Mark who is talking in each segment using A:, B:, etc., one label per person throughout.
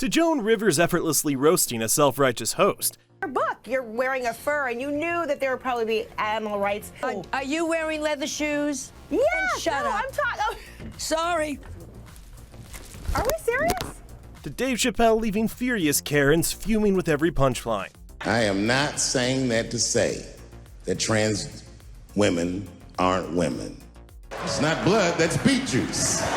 A: To Joan Rivers effortlessly roasting a self-righteous host.
B: Your book, you're wearing a fur, and you knew that there would probably be animal rights.
C: Are you wearing leather shoes?
B: Yeah,
C: shut up.
B: I'm talking.
C: Sorry.
B: Are we serious?
A: To Dave Chappelle leaving furious Karens fuming with every punchline.
D: I am not saying that to say that trans women aren't women. It's not blood, that's beet juice.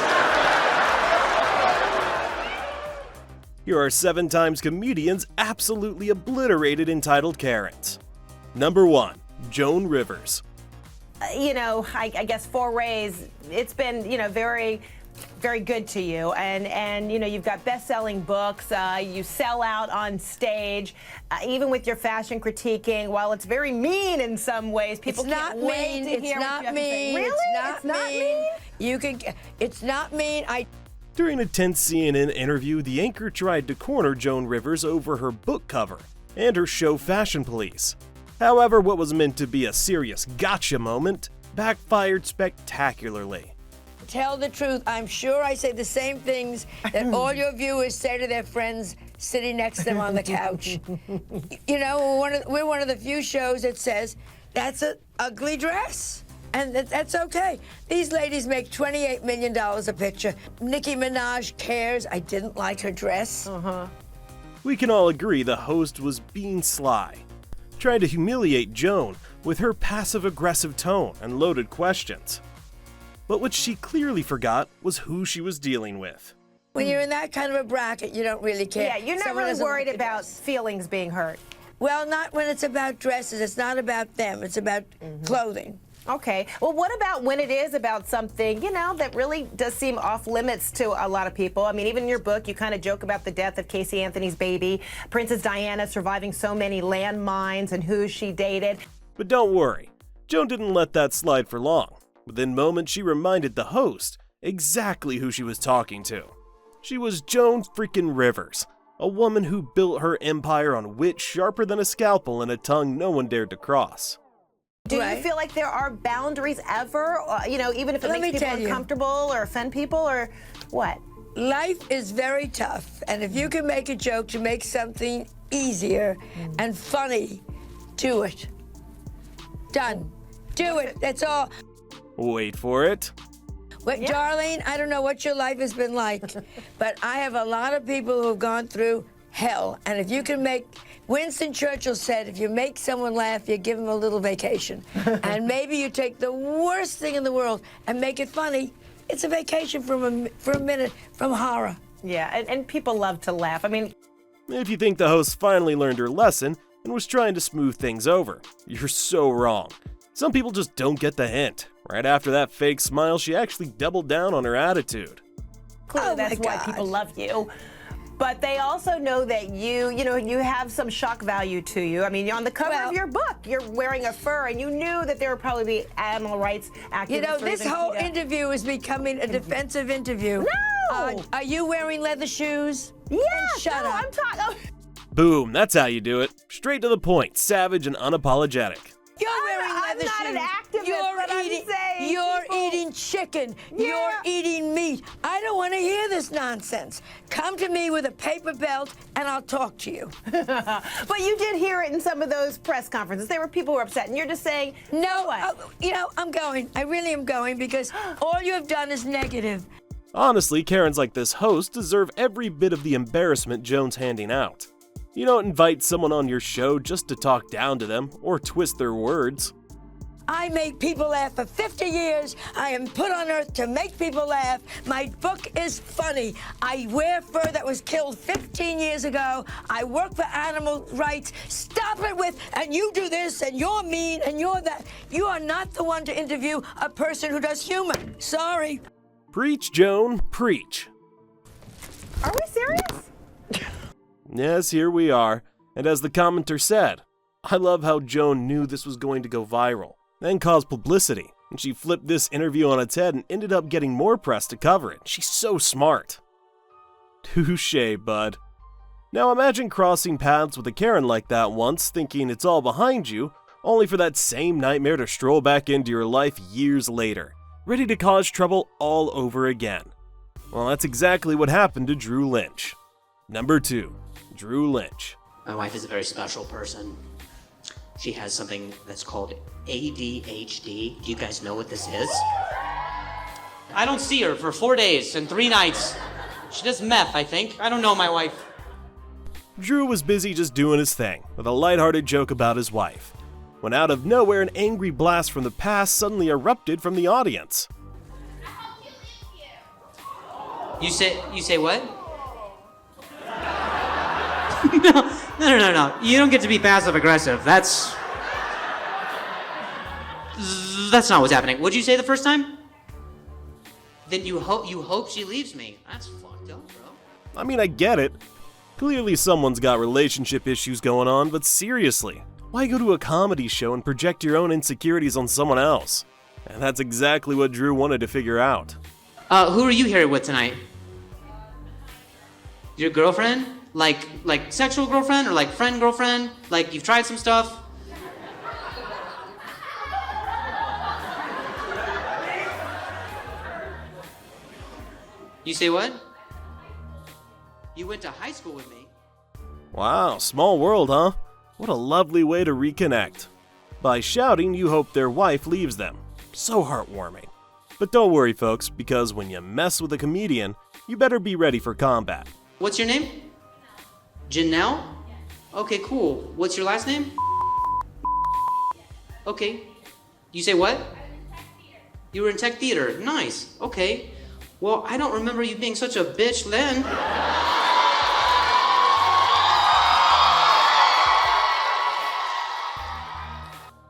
A: Here are 7 times comedians absolutely obliterated entitled Karens. Number 1, Joan Rivers.
B: I guess forays, it's been, very, very good to you. And you've got best-selling books. You sell out on stage, even with your fashion critiquing. While it's very mean in some ways, people can't wait to hear what you have to say. Really? It's not mean?
C: It's not mean.
A: During a tense CNN interview, the anchor tried to corner Joan Rivers over her book cover and her show Fashion Police. However, what was meant to be a serious gotcha moment backfired spectacularly.
C: Tell the truth. I'm sure I say the same things that all your viewers say to their friends sitting next to them on the couch. We're one of the few shows that says, that's an ugly dress. And that's okay. These ladies make $28 million a picture. Nicki Minaj cares. I didn't like her dress.
A: We can all agree the host was being sly, trying to humiliate Joan with her passive-aggressive tone and loaded questions. But what she clearly forgot was who she was dealing with.
C: When you're in that kind of a bracket, you don't really care.
B: Yeah, you're not really worried about feelings being hurt.
C: Well, not when it's about dresses. It's not about them. It's about clothing.
B: Okay. Well, what about when it is about something, that really does seem off limits to a lot of people? I mean, even in your book, you kind of joke about the death of Casey Anthony's baby, Princess Diana surviving so many landmines, and who she dated.
A: But don't worry, Joan didn't let that slide for long. Within moments, she reminded the host exactly who she was talking to. She was Joan freaking Rivers, a woman who built her empire on wit sharper than a scalpel and a tongue no one dared to cross.
B: Do you feel like there are boundaries ever, even if it makes people uncomfortable or offend people, or what?
C: Life is very tough, and if you can make a joke to make something easier and funny, do it. Done. Do it. That's all.
A: Wait for it.
C: Well, Darlene, I don't know what your life has been like, but I have a lot of people who have gone through hell, and if you can make... Winston Churchill said, if you make someone laugh, you give them a little vacation. And maybe you take the worst thing in the world and make it funny. It's a vacation for a minute from horror.
B: Yeah, and people love to laugh. I mean...
A: If you think the host finally learned her lesson and was trying to smooth things over, you're so wrong. Some people just don't get the hint. Right after that fake smile, she actually doubled down on her attitude.
B: Clearly, that's why people love you. But they also know that you have some shock value to you. I mean, on the cover of your book, you're wearing a fur, and you knew that there would probably be animal rights activists.
C: This whole interview is becoming a defensive interview.
B: No!
C: Are you wearing leather shoes?
B: Yeah,
C: shut up.
B: I'm talking.
A: Boom, that's how you do it. Straight to the point, savage and unapologetic.
C: You're wearing leather shoes.
B: I'm not an activist, but I'm saying
C: you're eating chicken.
B: Yeah.
C: You're eating meat. I don't want to hear this nonsense. Come to me with a paper belt, and I'll talk to you.
B: But you did hear it in some of those press conferences. There were people who were upset, and you're just saying,
C: no, I'm going. I really am going, because all you have done is negative.
A: Honestly, Karens like this host deserve every bit of the embarrassment Joan's handing out. You don't invite someone on your show just to talk down to them or twist their words.
C: I make people laugh for 50 years. I am put on earth to make people laugh. My book is funny. I wear fur that was killed 15 years ago. I work for animal rights. Stop it with, and you do this, and you're mean, and you're that. You are not the one to interview a person who does humor. Sorry.
A: Preach, Joan, preach.
B: Are we serious?
A: Yes, here we are. And as the commenter said, I love how Joan knew this was going to go viral, then cause publicity, and she flipped this interview on its head and ended up getting more press to cover it. She's so smart. Touché, bud. Now imagine crossing paths with a Karen like that once, thinking it's all behind you, only for that same nightmare to stroll back into your life years later, ready to cause trouble all over again. Well, that's exactly what happened to Drew Lynch. Number 2. Drew Lynch.
E: My wife is a very special person. She has something that's called ADHD. Do you guys know what this is? I don't see her for 4 days and 3 nights. She does meth, I think. I don't know my wife.
A: Drew was busy just doing his thing, with a lighthearted joke about his wife, when out of nowhere an angry blast from the past suddenly erupted from the audience.
E: You say what? No. You don't get to be passive aggressive. That's not what's happening. What'd you say the first time? Then you hope she leaves me. That's fucked up, bro.
A: I mean, I get it. Clearly someone's got relationship issues going on, but seriously, why go to a comedy show and project your own insecurities on someone else? And that's exactly what Drew wanted to figure out.
E: Who are you here with tonight? Your girlfriend? Like sexual girlfriend or like friend girlfriend? Like you've tried some stuff? You say what? You went to high school with me.
A: Wow, small world, huh? What a lovely way to reconnect. By shouting, you hope their wife leaves them. So heartwarming. But don't worry, folks, because when you mess with a comedian, you better be ready for combat.
E: What's your name? Janelle? Okay, cool. What's your last name? Okay. You say what? You were in tech theater. Nice. Okay. Well, I don't remember you being such a bitch then.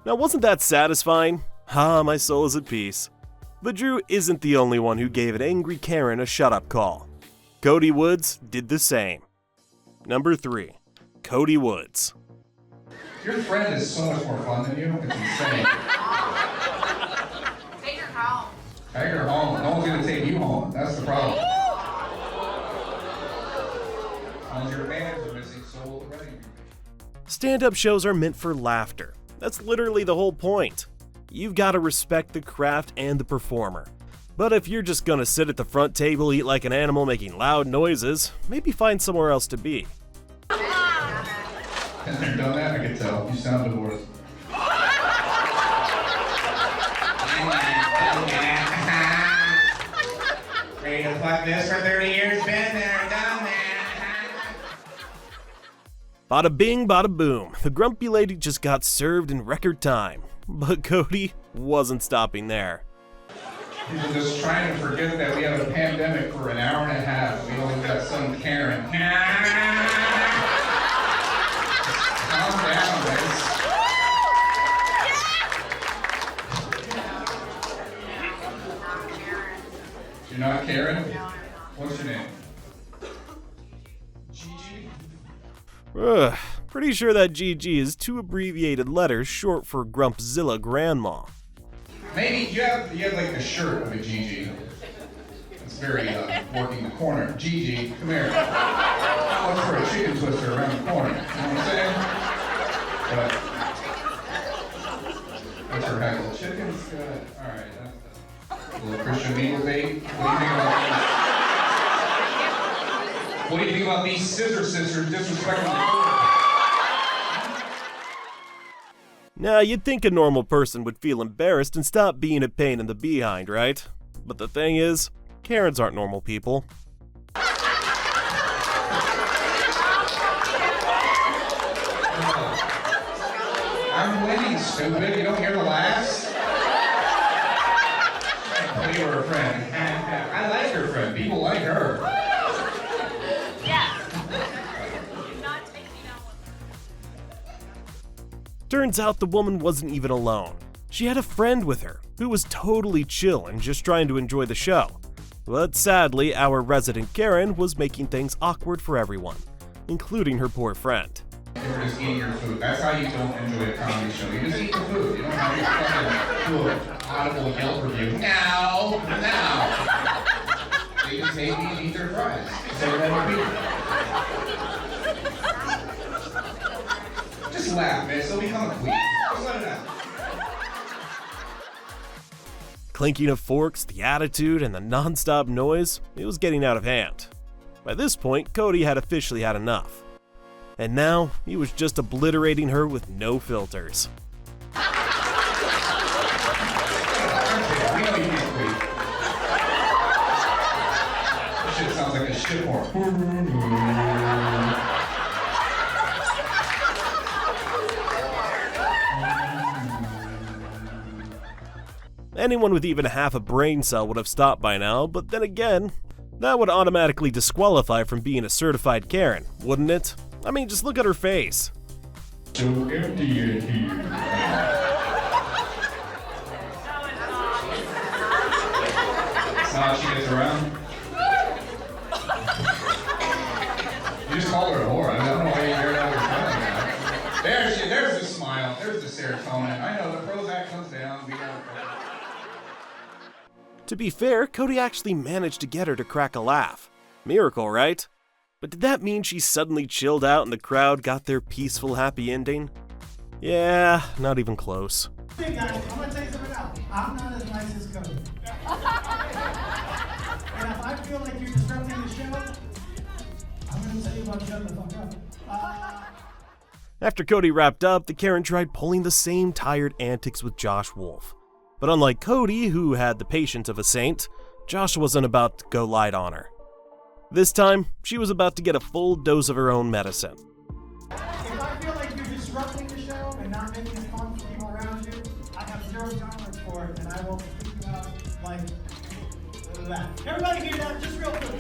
A: Now, wasn't that satisfying? Ah, my soul is at peace. But Drew isn't the only one who gave an angry Karen a shut-up call. Cody Woods did the same. Number 3. Cody Woods.
F: Your friend is so much more fun than you. It's insane.
G: Take her home.
F: Take her home. No one's gonna take you home. That's the problem. All your fans are missing, so will the wedding be.
A: Stand-up shows are meant for laughter. That's literally the whole point. You've got to respect the craft and the performer. But if you're just gonna sit at the front table, eat like an animal, making loud noises, maybe find somewhere else to be.
F: Has you done that? I can tell. You sound divorced. Ready to fuck this for 30 years? Been there, done that.
A: Bada bing, bada boom. The grumpy lady just got served in record time. But Cody wasn't stopping there.
F: People just trying to forget that we have a pandemic for an hour and a half. We only got some Karen. Calm down, guys. You're not Karen? What's your name? Gigi?
A: Ugh, pretty sure that GG is 2 abbreviated letters short for Grumpzilla Grandma.
F: Maybe you have like the shirt of a Gigi. It's very working the corner. Gigi, come here. Look for a chicken twister around the corner. You know what I'm saying? But what's her heckle? Chicken's good. All right, that's a little Christian Eagle bait. What do you think about these scissor sisters disrespecting the Lord?
A: Now, you'd think a normal person would feel embarrassed and stop being a pain in the behind, right? But the thing is, Karens aren't normal people.
F: I'm winning, stupid. You don't hear the laughs? I thought you were a friend. I like your friend. People like her.
G: Yeah. Do not take me down with her.
A: Turns out the woman wasn't even alone. She had a friend with her, who was totally chill and just trying to enjoy the show. But sadly, our resident Karen was making things awkward for everyone, including her poor friend.
F: You were just eating your food. That's how you don't enjoy a comedy show. You just eat the food. You don't have to fucking do an audible Yelp review. No. They just hate me and eat their fries. Say that to people. Just laugh, man. So become a queen. Just let it out.
A: Clinking of forks, the attitude, and the non-stop noise, it was getting out of hand. By this point, Cody had officially had enough. And now, he was just obliterating her with no filters.
F: We know you can't breathe. This shit sounds like a shit horn.
A: Anyone with even half a brain cell would have stopped by now, but then again, that would automatically disqualify from being a certified Karen, wouldn't it? I mean, just look at her face.
F: So empty in here. That's not how she gets around. You just call her a whore. I don't know why you hear that. There's the smile. There's the serotonin. I know the Prozac comes down.
A: To be fair, Cody actually managed to get her to crack a laugh. Miracle, right? But did that mean she suddenly chilled out and the crowd got their peaceful, happy ending? Yeah, not even close.
H: Hey guys, I'm gonna tell you something else. I'm not as nice as Cody. And if I feel like you're disrupting the show, I'm gonna tell you about shutting the fuck up.
A: After Cody wrapped up, the Karen tried pulling the same tired antics with Josh Wolf. But unlike Cody, who had the patience of a saint, Josh wasn't about to go light on her. This time, she was about to get a full dose of her own medicine.
H: If I feel like you're disrupting the show and not making it fun for people around you, I have zero tolerance for it, and I will freak you out like that. Everybody hear that? Just real quick.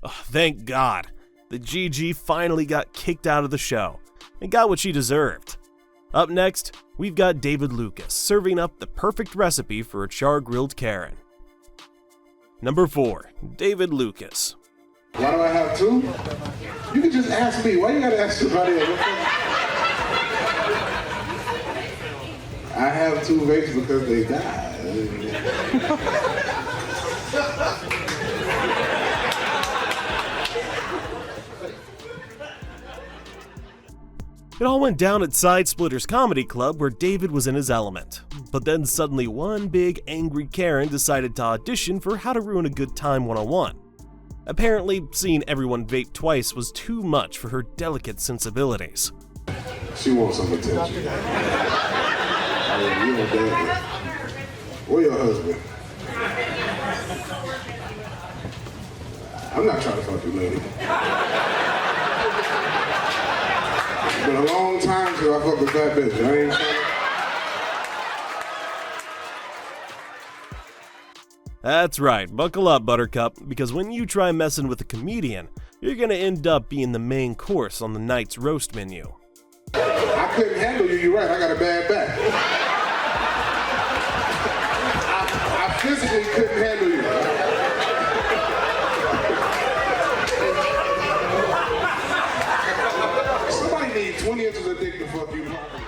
A: Oh, thank God. The GG finally got kicked out of the show and got what she deserved. Up next, we've got David Lucas serving up the perfect recipe for a char-grilled Karen. Number 4, David Lucas.
I: Why do I have two? You can just ask me. Why you gotta ask somebody else? I have two vapes because they died.
A: It all went down at Side Splitters Comedy Club where David was in his element. But then suddenly one big angry Karen decided to audition for How to Ruin a Good Time 101. Apparently, seeing everyone vape twice was too much for her delicate sensibilities.
I: She wants some attention. I mean, you know, David. Where your husband? I'm not trying to fuck you, lady. It's been a long time since I fucked a fat bitch. I ain't trying.
A: That's right, buckle up, Buttercup, because when you try messing with a comedian, you're gonna end up being the main course on the night's roast menu.
I: I couldn't handle you, you're right, I got a bad back. I physically couldn't handle you. Somebody needs 20 inches of dick to fuck you properly.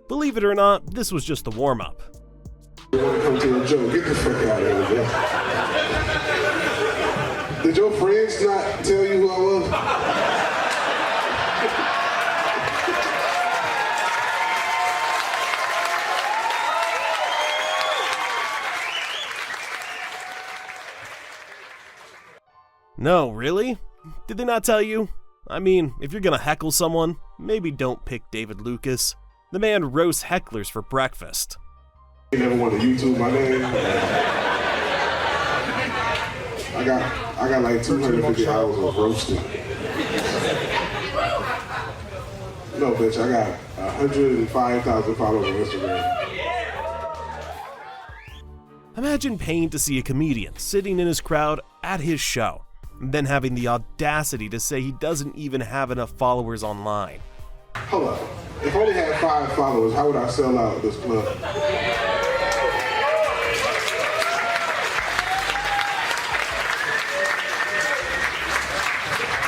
A: Believe it or not, this was just the warm-up.
I: You want to come to a joke? Get the fuck out of here, bro. Did your friends not tell you who I was?
A: No, really? Did they not tell you? I mean, if you're gonna heckle someone, maybe don't pick David Lucas. The man roasts hecklers for breakfast.
I: You never want to YouTube my name? I got like 250 hours of roasting. No, bitch, I got 105,000 followers on Instagram.
A: Imagine paying to see a comedian sitting in his crowd at his show, and then having the audacity to say he doesn't even have enough followers online.
I: Hold up. If I only had 5 followers, how would I sell out this club?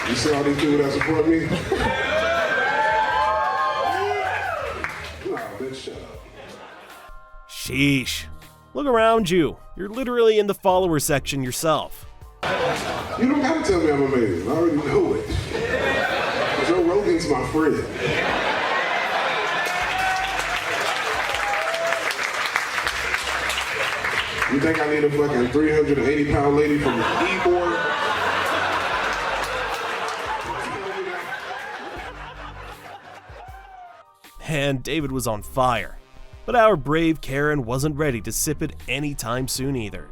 I: You see all these people that support me? Nah, bitch, shut up.
A: Sheesh. Look around you. You're literally in the follower section yourself.
I: You don't gotta tell me I'm amazing. I already know it. Joe Rogan's my friend. You think I need a fucking 380-pound lady from Ybor?
A: And David was on fire. But our brave Karen wasn't ready to sip it anytime soon either.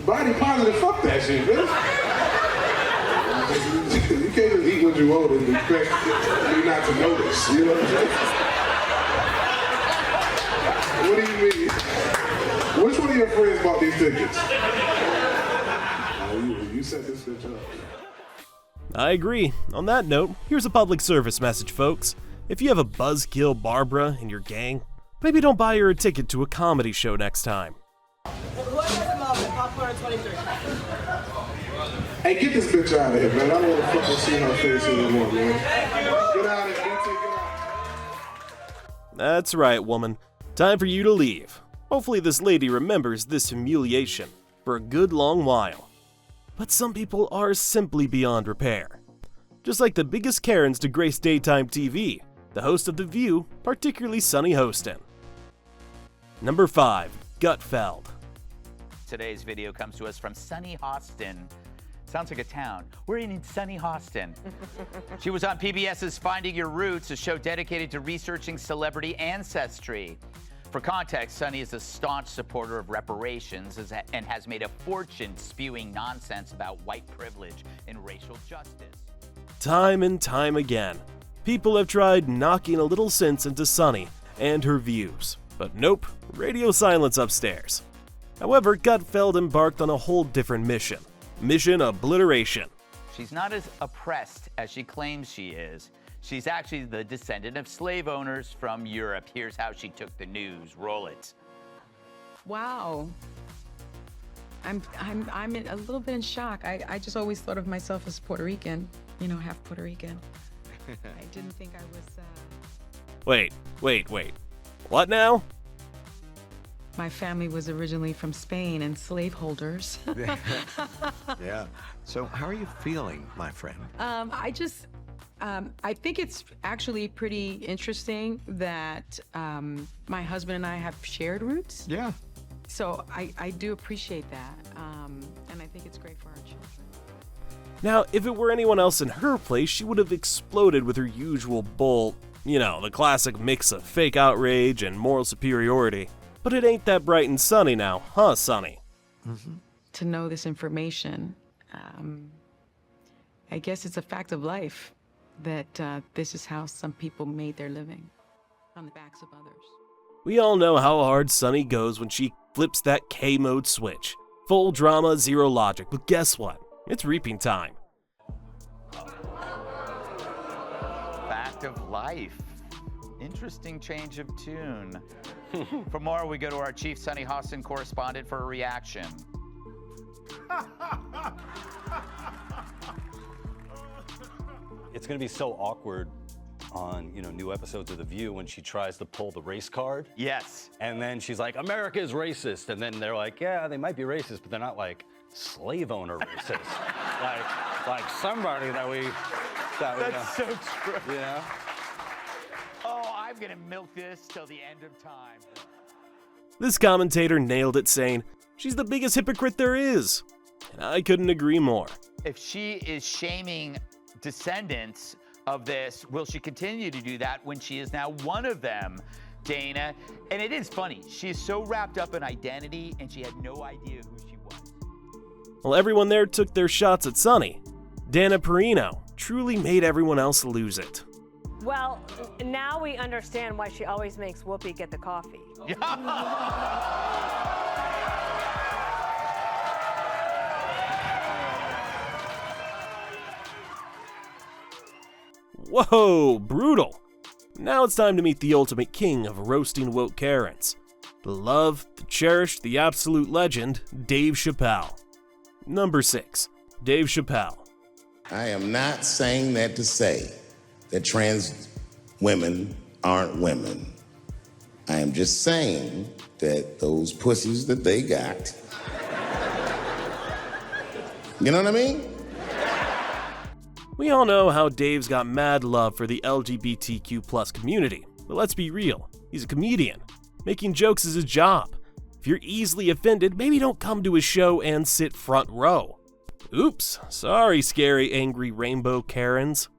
I: Body positive, fuck that shit, man. You can't just eat what you want and expect me not to notice, you know what I'm saying? What do you mean? Which one of your friends bought these tickets? You set this bitch up.
A: I agree. On that note, here's a public service message, folks. If you have a buzzkill Barbara in your gang, maybe don't buy her a ticket to a comedy show next time.
I: Hey, get this bitch out of here, man. I don't want to fucking see her face anymore, man. Get out of here, BT, get out.
A: That's right, woman. Time for you to leave. Hopefully this lady remembers this humiliation for a good long while. But some people are simply beyond repair. Just like the biggest Karens to grace daytime TV, the host of The View, particularly Sunny Hostin. Number 5, Gutfeld.
J: Today's video comes to us from Sunny Hostin. Sounds like a town. We're in sunny Hostin. She was on PBS's Finding Your Roots, a show dedicated to researching celebrity ancestry. For context, Sunny is a staunch supporter of reparations and has made a fortune spewing nonsense about white privilege and racial justice.
A: Time and time again, people have tried knocking a little sense into Sunny and her views. But nope, radio silence upstairs. However, Gutfeld embarked on a whole different mission. Mission obliteration.
J: She's not as oppressed as she claims she is. She's actually the descendant of slave owners from Europe. Here's how she took the news. Roll it.
K: Wow. I'm a little bit in shock. I just always thought of myself as Puerto Rican, half Puerto Rican. I didn't think I was,
A: Wait. What now?
K: My family was originally from Spain and slaveholders.
L: Yeah. So how are you feeling, my friend?
K: I think it's actually pretty interesting that my husband and I have shared roots.
L: Yeah.
K: So I do appreciate that. And I think it's great for our children.
A: Now, if it were anyone else in her place, she would have exploded with her usual bull, the classic mix of fake outrage and moral superiority. But it ain't that bright and sunny now, huh, Sunny?
K: Mm-hmm. To know this information, I guess it's a fact of life that this is how some people made their living, on the backs of others.
A: We all know how hard Sunny goes when she flips that K-mode switch. Full drama, zero logic, but guess what? It's reaping time.
J: Fact of life. Interesting change of tune. For more, we go to our chief Sunny Hostin correspondent for a reaction.
M: It's going to be so awkward on, new episodes of The View when she tries to pull the race card.
J: Yes.
M: And then she's like, America is racist. And then they're like, yeah, they might be racist, but they're not like slave owner racist. like somebody that we...
J: That's so true.
M: Yeah.
J: Oh, I'm going to milk this till the end of time.
A: This commentator nailed it, saying, she's the biggest hypocrite there is. And I couldn't agree more.
J: If she is shaming descendants of this, will she continue to do that when she is now one of them, Dana? And it is funny. She is so wrapped up in identity, and she had no idea who she was.
A: Well, everyone there took their shots at Sunny. Dana Perino truly made everyone else lose it.
N: Well, now we understand why she always makes Whoopi get the coffee.
A: Whoa, brutal. Now it's time to meet the ultimate king of roasting woke Karens. The loved, the cherished, the absolute legend, Dave Chappelle. Number 6, Dave Chappelle.
D: I am not saying that to say that trans women aren't women. I am just saying that those pussies that they got, you know what I mean?
A: We all know how Dave's got mad love for the LGBTQ+ community, but let's be real, he's a comedian. Making jokes is his job. If you're easily offended, maybe don't come to his show and sit front row. Oops, sorry, scary, angry rainbow Karens.